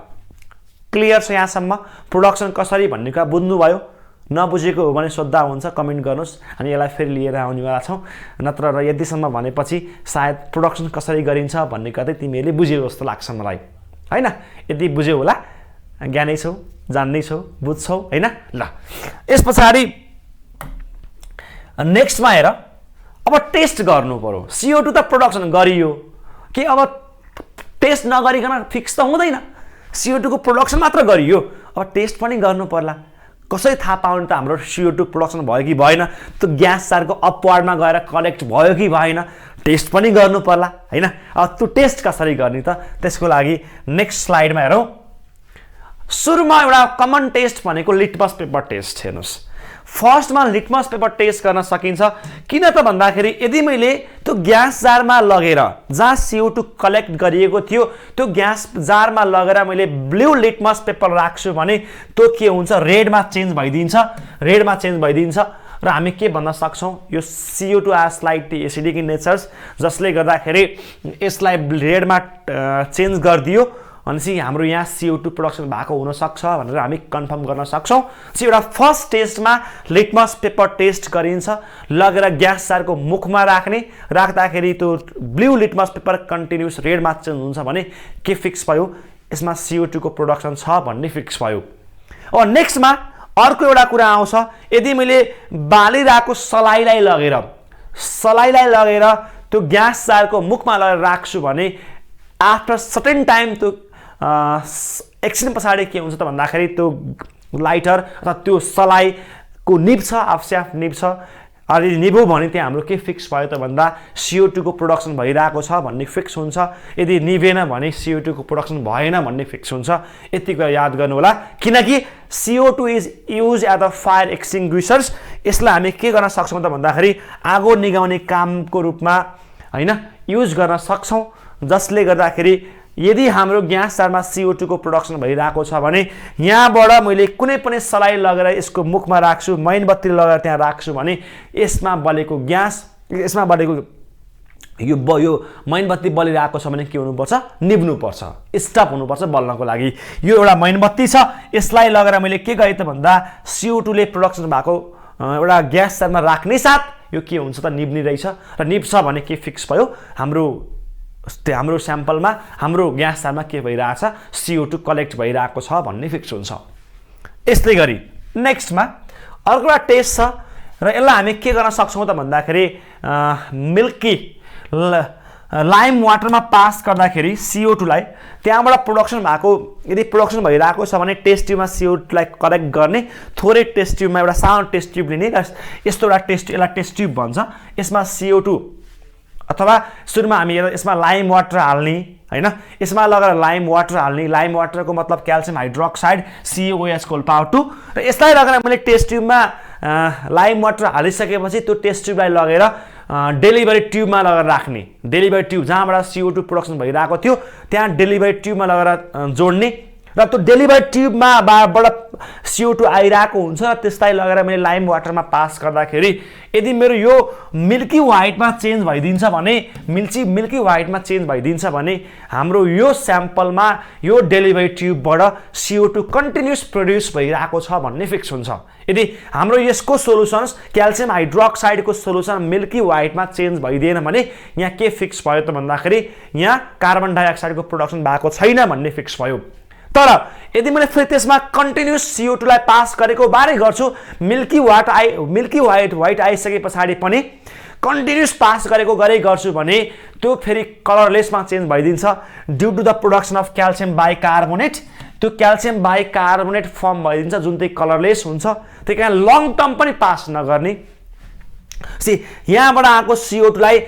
क्लियर छ यहाँसम्म? प्रोडक्सन कसरी भन्ने कुरा बुझ्नुभयो? नबुझेको हो भने सोद्धा हुन्छ, कमेन्ट गर्नुहोस्, हामी यसलाई फेरि लिएर आउनेवाला छौँ। नत्र र यतिसम्म भनेपछि सायद प्रोडक्सन कसरी गरिन्छ भन्ने कुरा चाहिँ तिमीहरूले बुझ्यौ जस्तो लाग्छ मलाई, होइन? यति बुझ्यौ होला, ज्ञानै छौ, जान्नै छौ, बुझ्छौ, होइन? ल यस पछाडि नेक्स्टमा हेर, अब टेस्ट गर्नु पर्यो। CO2 त प्रोडक्सन गरियो कि अब टेस्ट नगरिकन फिक्स त हुँदैन। CO2 को प्रोडक्सन मात्र गरियो, अब टेस्ट पनि गर्नु पर्ला। कसरी थाहा पाउने त हाम्रो CO2 प्रोडक्सन भयो कि भएन, त्यो ग्यास चार्जको अपवार्डमा गएर कलेक्ट भयो कि भएन, टेस्ट पनि गर्नु पर्ला, होइन? अब त्यो टेस्ट कसरी गर्ने त, त्यसको लागि नेक्स्ट स्लाइडमा हेरौँ। सुरुमा एउटा कमन टेस्ट भनेको लिटमस पेपर टेस्ट। हेर्नुहोस्, फर्स्टमा लिटमस पेपर टेस्ट गर्न सकिन्छ। किन त भन्दाखेरि यदि मैले त्यो ग्यास जारमा लगेर जहाँ CO2 कलेक्ट गरिएको थियो त्यो ग्यास जारमा लगेर मैले ब्लू लिटमस पेपर राख्छु भने त्यो के हुन्छ, रेडमा चेन्ज भइदिन्छ र हामी के भन्न सक्छौँ, यो CO2 are slightly acidic in natures, जसले गर्दाखेरि यसलाई रेडमा चेन्ज गरिदियो भनेपछि हाम्रो यहाँ CO2 प्रोडक्सन भएको हुनसक्छ भनेर हामी कन्फर्म गर्न सक्छौँ। एउटा फर्स्ट टेस्टमा लिटमस पेपर टेस्ट गरिन्छ, लगेर ग्यास जारको मुखमा राख्दाखेरि त्यो ब्लू लिटमस पेपर कन्टिन्युस रेडमा चेन्ज हुन्छ भने के फिक्स भयो, यसमा CO2 को प्रोडक्सन छ भन्ने फिक्स भयो। अब नेक्स्टमा अर्को एउटा कुरा आउँछ, यदि मैले बालिरहेको सलाइलाई लगेर त्यो ग्यास जारको मुखमा लगेर राख्छु भने आफ्टर सर्टेन टाइम त्यो एकछिन पछाडि के हुन्छ त भन्दाखेरि त्यो लाइटर अथवा त्यो सलाइको निप्छ, आफै निप्छ। यदि निभ्यो भने त्यहाँ हाम्रो के फिक्स भयो त भन्दा CO2 को प्रोडक्सन भइरहेको छ भन्ने फिक्स हुन्छ। यदि निभेन भने CO2 को प्रोडक्सन भएन भन्ने फिक्स हुन्छ। यति कुरा याद गर्नु होला, किनकि CO2 is use as a fire extinguishers. यसलाई हामी के गर्न सक्छौँ त भन्दाखेरि आगो निगाउने कामको रूपमा, होइन, युज गर्न सक्छौँ, जसले गर्दाखेरि यदि हाम्रो ग्यास जारमा CO2 को प्रोडक्सन भइरहेको छ भने यहाँबाट मैले कुनै पनि सलाई लगेर यसको मुखमा राख्छु, मैनबत्ती लगेर त्यहाँ राख्छु भने यसमा बलेको यो मैनबत्ती बलिरहेको छ भने के हुनुपर्छ, निभ्नुपर्छ, स्टप हुनुपर्छ बल्नको लागि। यो एउटा मैनबत्ती छ, यसलाई लगेर मैले के गरेँ त भन्दा CO2 ले प्रोडक्सन भएको एउटा ग्यास जारमा राख्ने साथ यो के हुन्छ त निभ्ने रहेछ, र निभ्छ भने के फिक्स भयो, हाम्रो स्याम्पलमा हाम्रो ग्यास जारमा के भइरहेछ, CO2 कलेक्ट भइरहेको छ भन्ने फिक्स हुन्छ। यस्तै गरी नेक्स्टमा अर्को एउटा टेस्ट छ र यसलाई हामी के गर्न सक्छौँ त भन्दाखेरि मिल्की लाइम वाटरमा पास गर्दाखेरि CO2 लाई त्यहाँबाट प्रोडक्सन भएको, यदि प्रोडक्सन भइरहेको छ भने टेस्ट ट्युबमा CO2 लाई कलेक्ट गर्ने, थोरै टेस्ट ट्युबमा एउटा सानो टेस्ट ट्युब लिने, यस्तो एउटा यसलाई टेस्ट ट्युब भन्छ। यसमा CO2 अथवा सुरुमा हामी यसमा लाइम वाटर हाल्ने, होइन, यसमा लगेर लाइम वाटर हाल्ने, लाइम वाटरको मतलब क्याल्सियम हाइड्रोक्साइड COH2, र यसलाई लगेर मैले टेस्ट ट्युबमा लाइम वाटर हालिसकेपछि त्यो टेस्ट ट्युबलाई लगेर डेलिभरी ट्युबमा लगेर राख्ने, डेलिभरी ट्युब जहाँबाट CO2 प्रोडक्सन भइरहेको थियो त्यहाँ डेलिभरी ट्युबमा लगेर जोड्ने र त्यो डेलिभर्ड ट्युबमा बाट CO2 आइरहेको हुन्छ र त्यसलाई लगेर मैले लाइम वाटरमा पास गर्दाखेरि यदि मेरो यो मिल्की व्हाइटमा चेन्ज भइदिन्छ भने मिल्की व्हाइटमा चेन्ज भइदिन्छ भने हाम्रो यो स्याम्पलमा यो डेलिभर्ड ट्युबबाट CO2 कन्टिन्युस प्रोड्युस भइरहेको छ भन्ने फिक्स हुन्छ। यदि हाम्रो यसको सोलुसन्स क्याल्सियम हाइड्रोक्साइडको सोलुसन मिल्की व्हाइटमा चेन्ज भइदिएन भने यहाँ के फिक्स भयो त भन्दाखेरि यहाँ कार्बन डाइअक्साइडको प्रोडक्सन भएको छैन भन्ने फिक्स भयो। तर यदि मैले फेरि त्यसमा कन्टिन्युस CO2 लाई पास गरेको बारे गर्छु मिल्की व्हाइट आइसके पछाडि पनि कन्टिन्युस पास गरेको गर्छु भने त्यो फेरि कलरलेसमा चेन्ज भइदिन्छ due to the production of calcium bicarbonate. त्यो क्याल्सियम बाइकार्बोनेट फर्म भइदिन्छ जुन चाहिँ कलरलेस हुन्छ। त्यही कारण लङ टर्म पनि पास नगर्ने। यहाँबाट आएको CO2 लाई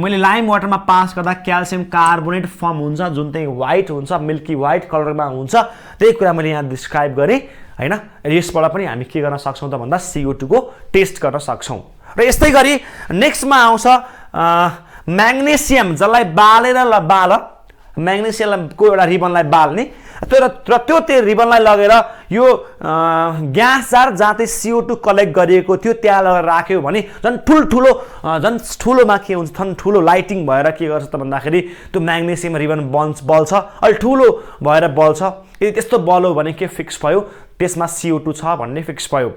मैले लाइम वाटरमा पास गर्दा क्याल्सियम कार्बोनेट फर्म हुन्छ जुन चाहिँ व्हाइट हुन्छ मिल्की व्हाइट कलरमा हुन्छ। त्यही कुरा मैले यहाँ डिस्क्राइब गरेँ हैन। यसबाट पनि हामी के गर्न सक्छौँ त भन्दा CO2 को टेस्ट गर्न सक्छौँ। र यस्तै गरी नेक्स्टमा आउँछ म्याग्नेसियम जसलाई बालेर म्याग्नेसियमको एउटा रिबनलाई बाल्ने त्यो रिबनलाई लगेर यो ग्यास जार जहाँ चाहिँ CO2 कलेक्ट गरिएको थियो त्यहाँ लगेर राख्यो भने झन् ठुलोमा के हुन्छ झन् ठुलो लाइटिङ भएर के गर्छ त भन्दाखेरि त्यो म्याग्नेसियम रिबन बल्छ अलि ठुलो भएर बल्छ। यदि त्यस्तो बल्यो भने के फिक्स भयो त्यसमा CO2 छ भन्ने फिक्स भयो।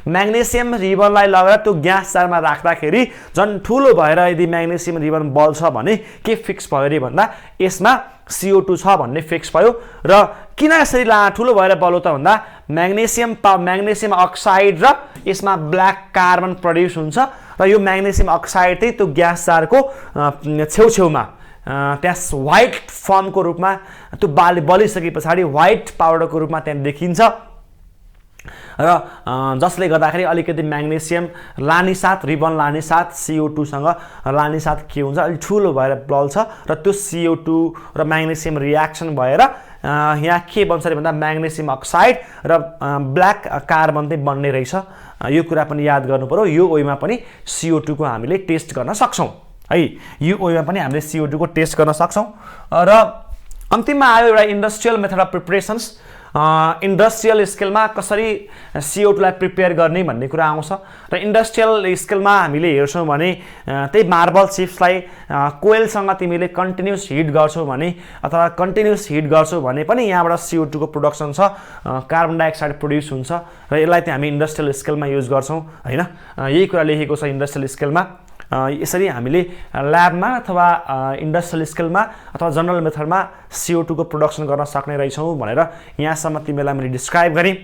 म्याग्नेसियम रिबनलाई लगेर त्यो ग्यास जारमा राख्दाखेरि झन् ठुलो भएर यदि म्याग्नेसियम रिबन बल्छ भने के फिक्स भयो रे भन्दा यसमा CO2 छ भन्ने फिक्स भयो। र किन यसरी ठुलो भएर बल्यो त भन्दा म्याग्नेसियम अक्साइड र यसमा ब्ल्याक कार्बन प्रड्युस हुन्छ र यो म्याग्नेसियम अक्साइड चाहिँ त्यो ग्यास जारको छेउछेउमा त्यस व्हाइट फर्मको रूपमा त्यो बलिसके पछाडि व्हाइट पाउडरको रूपमा त्यहाँ देखिन्छ र जसले गर्दाखेरि अलिकति म्याग्नेसियम लाने साथ रिबन लाने साथ CO2 सँग लाने साथ के हुन्छ अलि ठुलो भएर बल्छ र त्यो CO2 र म्याग्नेसियम रियाक्सन भएर यहाँ के बन्छ रे भन्दा म्याग्नेसियम अक्साइड र ब्ल्याक कार्बन चाहिँ बन्ने रहेछ। यो कुरा पनि याद गर्नु पर्यो। यो वेमा पनि CO2 को हामीले टेस्ट गर्न सक्छौं है। यो वेमा पनि हामीले CO2 को टेस्ट गर्न सक्छौं। र अन्तिममा आयो एउटा इन्डस्ट्रियल मेथड अफ प्रिपरेसन्स। इन्डस्ट्रियल स्केलमा कसरी CO2 लाई प्रिपेयर गर्ने भन्ने कुरा आउँछ र इन्डस्ट्रियल स्केलमा हामीले हेर्छौं भने त्यही मार्बल चिप्सलाई कोइलसँग तिमीले कन्टिन्युस हिट गर्छौ भने अथवा कन्टिन्युस हिट गर्छौ भने पनि यहाँबाट CO2 को प्रोडक्सन छ कार्बन डाइअक्साइड प्रोड्युस हुन्छ र यसलाई चाहिँ हामी इन्डस्ट्रियल स्केलमा युज गर्छौं हैन। यही कुरा लेखेको छ इन्डस्ट्रियल स्केलमा। यसरी हामीले ल्याबमा अथवा इन्डस्ट्रियल स्केलमा अथवा जनरल मेथडमा CO2 को प्रोडक्सन गर्न सक्ने रहेछौं भनेर यहाँसम्म तिमीलाई मैले डिस्क्राइब गरेँ।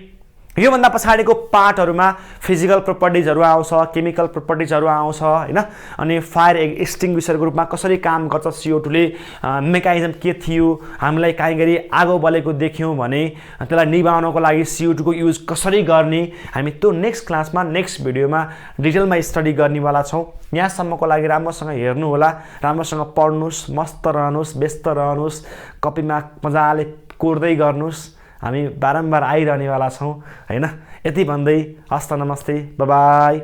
यो भन्दा पछाडीको पार्टहरुमा फिजिकल प्रोपर्टिजहरु आउँछ, केमिकल प्रोपर्टिजहरु आउँछ हैन। अनि फायर एक्सटिंग्विशरको रूपमा कसरी काम गर्छ CO2 ले, मेकानिजम के थियो, हामीलाई काहीँ गरी आगो बलेको देख्यौं भने त्यसलाई निभाउनको लागि CO2 को युज कसरी गर्ने हामी त्यो नेक्स्ट क्लासमा नेक्स्ट भिडियोमा डिटेलमा स्टडी गर्नेवाला छौं। यहाँसम्मको लागि राम्रोसँग हेर्नु होला, राम्रोसँग पढ्नुस्, मस्त रहनुस्, व्यस्त रहनुस्, कपीमा मजाले कोर्दै गर्नुस्। हामी बारम्बार आइरहनेवाला छौं हैन। यति भन्दै हस्त नमस्ते, बाइ बाइ।